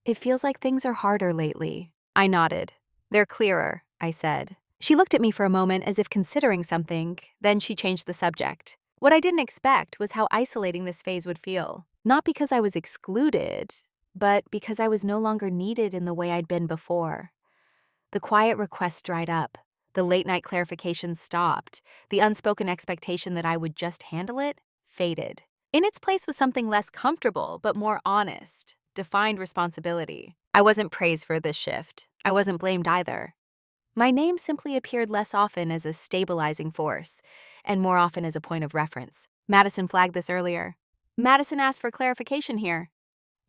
"It feels like things are harder lately." I nodded. "They're clearer," I said. She looked at me for a moment as if considering something, then she changed the subject. What I didn't expect was how isolating this phase would feel. Not because I was excluded, but because I was no longer needed in the way I'd been before. The quiet requests dried up. The late-night clarifications stopped. The unspoken expectation that I would just handle it faded. In its place was something less comfortable, but more honest, defined responsibility. I wasn't praised for this shift. I wasn't blamed either. My name simply appeared less often as a stabilizing force, and more often as a point of reference. Madison flagged this earlier. Madison asked for clarification here.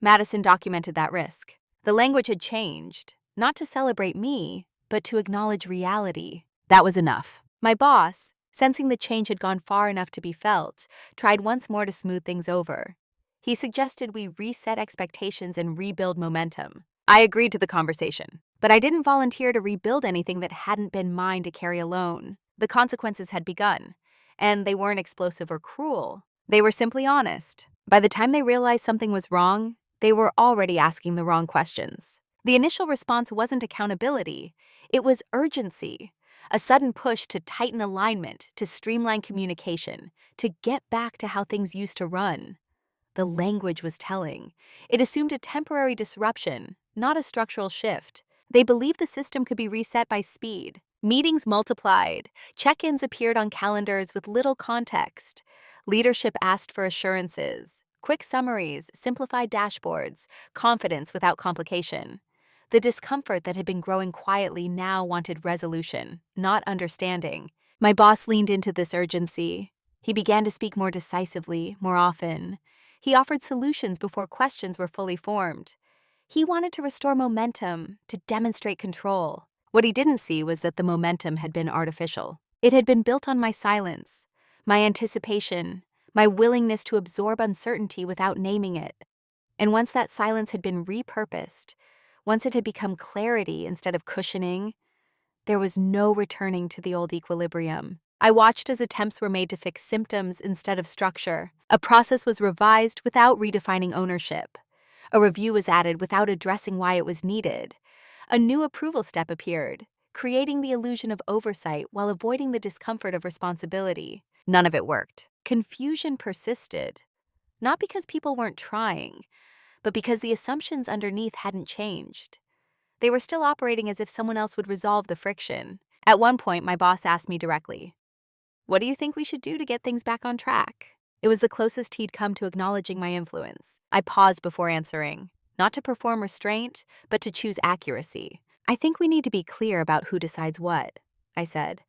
Madison documented that risk. The language had changed, not to celebrate me, but to acknowledge reality. That was enough. My boss, sensing the change had gone far enough to be felt, tried once more to smooth things over. He suggested we reset expectations and rebuild momentum. I agreed to the conversation, but I didn't volunteer to rebuild anything that hadn't been mine to carry alone. The consequences had begun, and they weren't explosive or cruel. They were simply honest. By the time they realized something was wrong, they were already asking the wrong questions. The initial response wasn't accountability, it was urgency. A sudden push to tighten alignment, to streamline communication, to get back to how things used to run. The language was telling. It assumed a temporary disruption, not a structural shift. They believed the system could be reset by speed. Meetings multiplied. Check-ins appeared on calendars with little context. Leadership asked for assurances, quick summaries, simplified dashboards, confidence without complication. The discomfort that had been growing quietly now wanted resolution, not understanding. My boss leaned into this urgency. He began to speak more decisively, more often. He offered solutions before questions were fully formed. He wanted to restore momentum, to demonstrate control. What he didn't see was that the momentum had been artificial. It had been built on my silence, my anticipation, my willingness to absorb uncertainty without naming it. And once that silence had been repurposed, once it had become clarity instead of cushioning, there was no returning to the old equilibrium. I watched as attempts were made to fix symptoms instead of structure. A process was revised without redefining ownership. A review was added without addressing why it was needed. A new approval step appeared, creating the illusion of oversight while avoiding the discomfort of responsibility. None of it worked. Confusion persisted, not because people weren't trying, but because the assumptions underneath hadn't changed. They were still operating as if someone else would resolve the friction. At one point, my boss asked me directly, "What do you think we should do to get things back on track?" It was the closest he'd come to acknowledging my influence. I paused before answering, not to perform restraint, but to choose accuracy. "I think we need to be clear about who decides what," I said,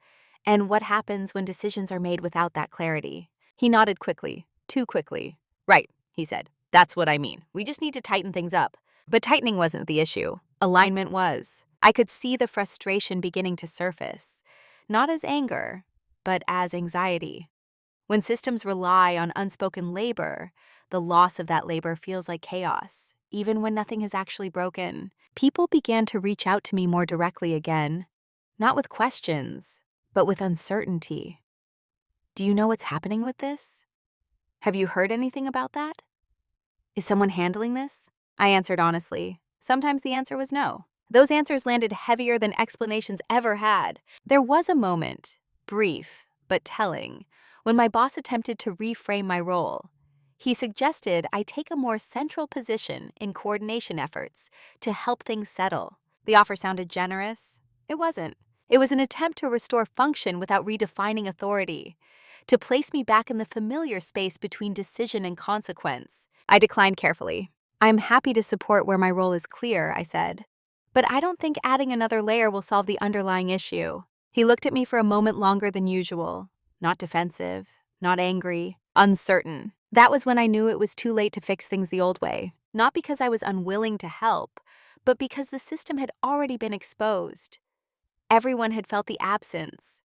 "and what happens when decisions are made without that clarity." He nodded quickly, too quickly. "Right," he said. "That's what I mean. We just need to tighten things up." But tightening wasn't the issue. Alignment was. I could see the frustration beginning to surface, not as anger, but as anxiety. When systems rely on unspoken labor, the loss of that labor feels like chaos, even when nothing is actually broken. People began to reach out to me more directly again, not with questions, but with uncertainty. "Do you know what's happening with this? Have you heard anything about that? Is someone handling this?" I answered honestly. Sometimes the answer was no. Those answers landed heavier than explanations ever had. There was a moment, brief but telling, when my boss attempted to reframe my role. He suggested I take a more central position in coordination efforts to help things settle. The offer sounded generous. It wasn't. It was an attempt to restore function without redefining authority, to place me back in the familiar space between decision and consequence. I declined carefully. "I'm happy to support where my role is clear," I said, "but I don't think adding another layer will solve the underlying issue." He looked at me for a moment longer than usual, not defensive, not angry, uncertain. That was when I knew it was too late to fix things the old way, not because I was unwilling to help, but because the system had already been exposed. Everyone had felt the absence.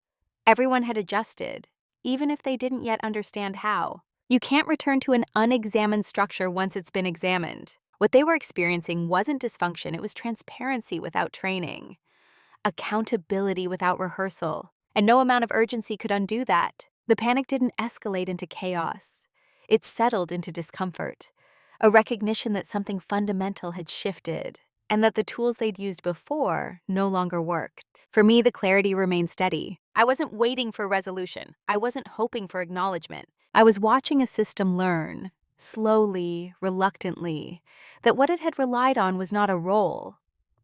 Everyone had adjusted, even if they didn't yet understand how. You can't return to an unexamined structure once it's been examined. What they were experiencing wasn't dysfunction, it was transparency without training, accountability without rehearsal, and no amount of urgency could undo that. The panic didn't escalate into chaos. It settled into discomfort, a recognition that something fundamental had shifted, and that the tools they'd used before no longer worked. For me, the clarity remained steady. I wasn't waiting for resolution. I wasn't hoping for acknowledgement. I was watching a system learn, slowly, reluctantly, that what it had relied on was not a role,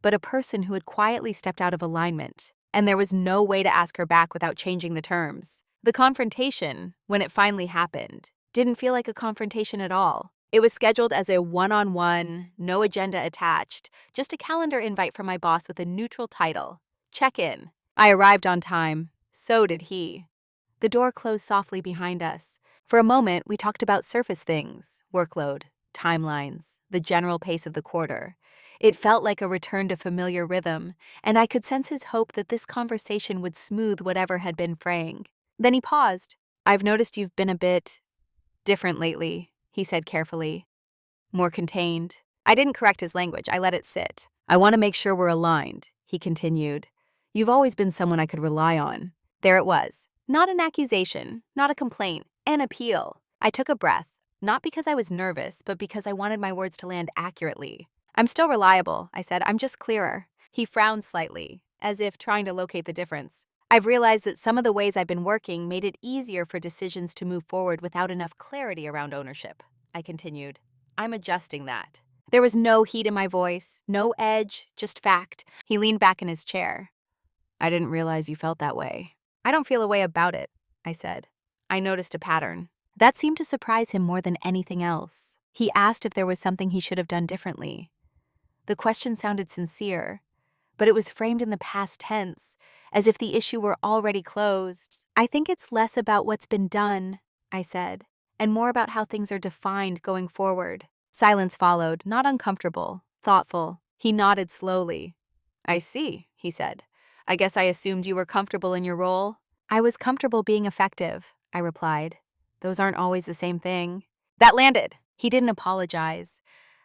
but a person who had quietly stepped out of alignment, and there was no way to ask her back without changing the terms. The confrontation, when it finally happened, didn't feel like a confrontation at all. It was scheduled as a one-on-one, no agenda attached, just a calendar invite from my boss with a neutral title, "Check-in." I arrived on time. So did he. The door closed softly behind us. For a moment, we talked about surface things, workload, timelines, the general pace of the quarter. It felt like a return to familiar rhythm, and I could sense his hope that this conversation would smooth whatever had been fraying. Then he paused. "I've noticed you've been a bit different lately," he said carefully. "More contained." I didn't correct his language, I let it sit. "I want to make sure we're aligned," he continued. "You've always been someone I could rely on." There it was. Not an accusation, not a complaint, an appeal. I took a breath, not because I was nervous, but because I wanted my words to land accurately. "I'm still reliable," I said. "I'm just clearer." He frowned slightly, as if trying to locate the difference. "I've realized that some of the ways I've been working made it easier for decisions to move forward without enough clarity around ownership," I continued. "I'm adjusting that." There was no heat in my voice, no edge, just fact. He leaned back in his chair. "I didn't realize you felt that way." "I don't feel a way about it," I said. I noticed a pattern. That seemed to surprise him more than anything else. He asked if there was something he should have done differently. The question sounded sincere, but it was framed in the past tense, as if the issue were already closed. I think it's less about what's been done, I said, and more about how things are defined going forward. Silence followed, not uncomfortable, thoughtful. He nodded slowly. I see, he said. I guess I assumed you were comfortable in your role. I was comfortable being effective, I replied. Those aren't always the same thing. That landed. He didn't apologize.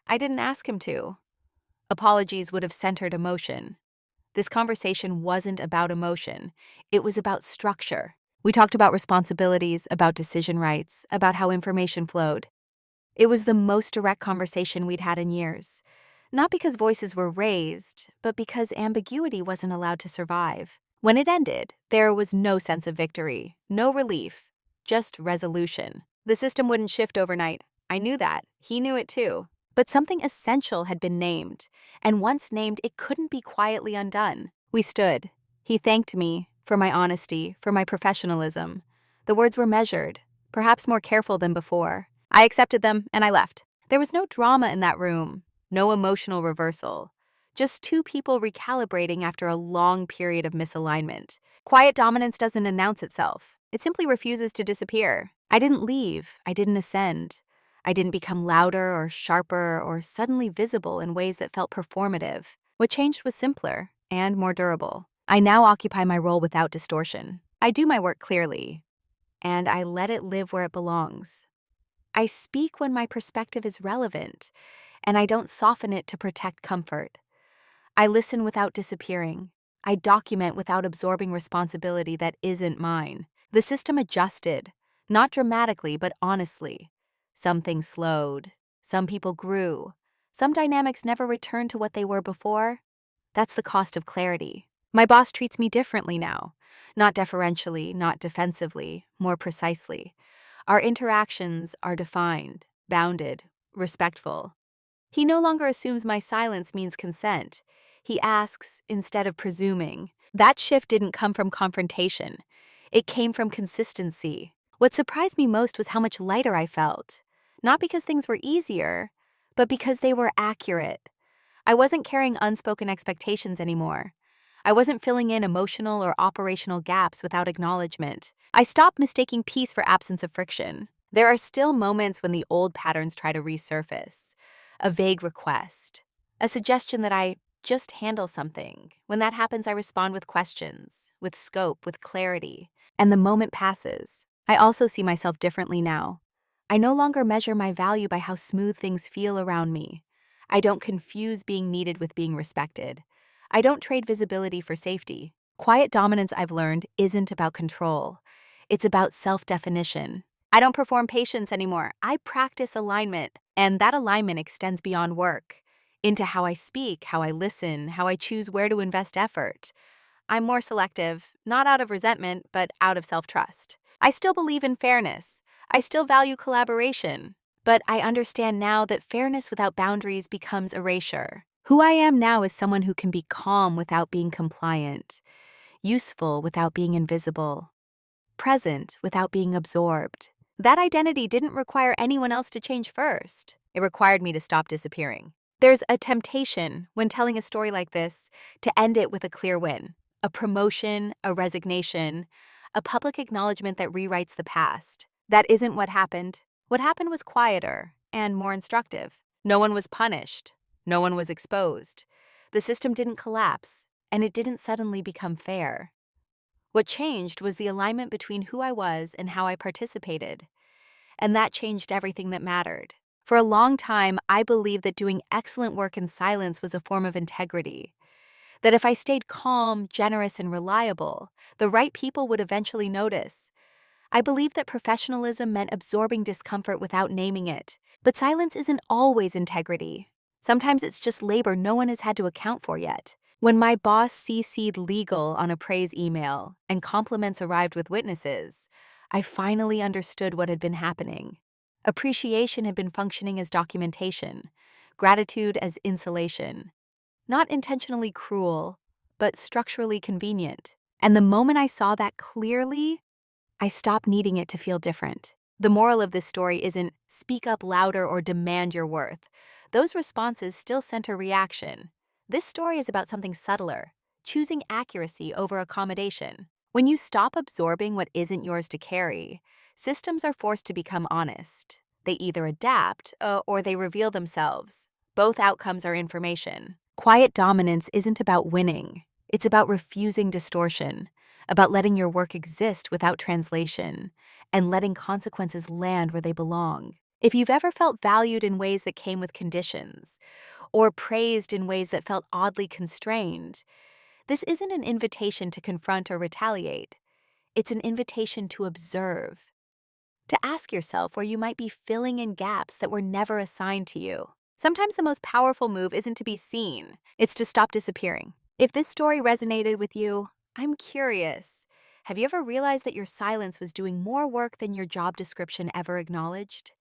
I didn't ask him to. Apologies would have centered emotion. This conversation wasn't about emotion. It was about structure. We talked about responsibilities, about decision rights, about how information flowed. It was the most direct conversation we'd had in years. Not because voices were raised, but because ambiguity wasn't allowed to survive. When it ended, there was no sense of victory, no relief, just resolution. The system wouldn't shift overnight. I knew that. He knew it too. But something essential had been named, and once named, it couldn't be quietly undone. We stood. He thanked me for my honesty, for my professionalism. The words were measured, perhaps more careful than before. I accepted them, and I left. There was no drama in that room, no emotional reversal. Just two people recalibrating after a long period of misalignment. Quiet dominance doesn't announce itself. It simply refuses to disappear. I didn't leave. I didn't ascend. I didn't become louder or sharper or suddenly visible in ways that felt performative. What changed was simpler and more durable. I now occupy my role without distortion. I do my work clearly, and I let it live where it belongs. I speak when my perspective is relevant, and I don't soften it to protect comfort. I listen without disappearing. I document without absorbing responsibility that isn't mine. The system adjusted, not dramatically, but honestly. Some things slowed. Some people grew. Some dynamics never returned to what they were before. That's the cost of clarity. My boss treats me differently now. Not deferentially, not defensively, more precisely. Our interactions are defined, bounded, respectful. He no longer assumes my silence means consent. He asks instead of presuming. That shift didn't come from confrontation. It came from consistency. What surprised me most was how much lighter I felt. Not because things were easier, but because they were accurate. I wasn't carrying unspoken expectations anymore. I wasn't filling in emotional or operational gaps without acknowledgement. I stopped mistaking peace for absence of friction. There are still moments when the old patterns try to resurface. A vague request, a suggestion that I just handle something. When that happens, I respond with questions, with scope, with clarity. And the moment passes. I also see myself differently now. I no longer measure my value by how smooth things feel around me. I don't confuse being needed with being respected. I don't trade visibility for safety. Quiet dominance, I've learned, isn't about control. It's about self-definition. I don't perform patience anymore. I practice alignment, and that alignment extends beyond work, into how I speak, how I listen, how I choose where to invest effort. I'm more selective, not out of resentment, but out of self-trust. I still believe in fairness. I still value collaboration. But I understand now that fairness without boundaries becomes erasure. Who I am now is someone who can be calm without being compliant, useful without being invisible, present without being absorbed. That identity didn't require anyone else to change first. It required me to stop disappearing. There's a temptation, when telling a story like this, to end it with a clear win. A promotion, a resignation, a public acknowledgement that rewrites the past. That isn't what happened. What happened was quieter and more instructive. No one was punished. No one was exposed. The system didn't collapse, and it didn't suddenly become fair. What changed was the alignment between who I was and how I participated. And that changed everything that mattered. For a long time, I believed that doing excellent work in silence was a form of integrity. That if I stayed calm, generous, and reliable, the right people would eventually notice. I believed that professionalism meant absorbing discomfort without naming it. But silence isn't always integrity. Sometimes it's just labor no one has had to account for yet. When my boss CC'd legal on a praise email and compliments arrived with witnesses, I finally understood what had been happening. Appreciation had been functioning as documentation, gratitude as insulation. Not intentionally cruel, but structurally convenient. And the moment I saw that clearly, I stopped needing it to feel different. The moral of this story isn't speak up louder or demand your worth. those responses still sent a reaction. This story is about something subtler, choosing accuracy over accommodation. When you stop absorbing what isn't yours to carry, systems are forced to become honest. They either adapt or they reveal themselves. Both outcomes are information. Quiet dominance isn't about winning. It's about refusing distortion, about letting your work exist without translation, and letting consequences land where they belong. If you've ever felt valued in ways that came with conditions, or praised in ways that felt oddly constrained, this isn't an invitation to confront or retaliate. It's an invitation to observe, to ask yourself where you might be filling in gaps that were never assigned to you. Sometimes the most powerful move isn't to be seen, it's to stop disappearing. If this story resonated with you, I'm curious. Have you ever realized that your silence was doing more work than your job description ever acknowledged?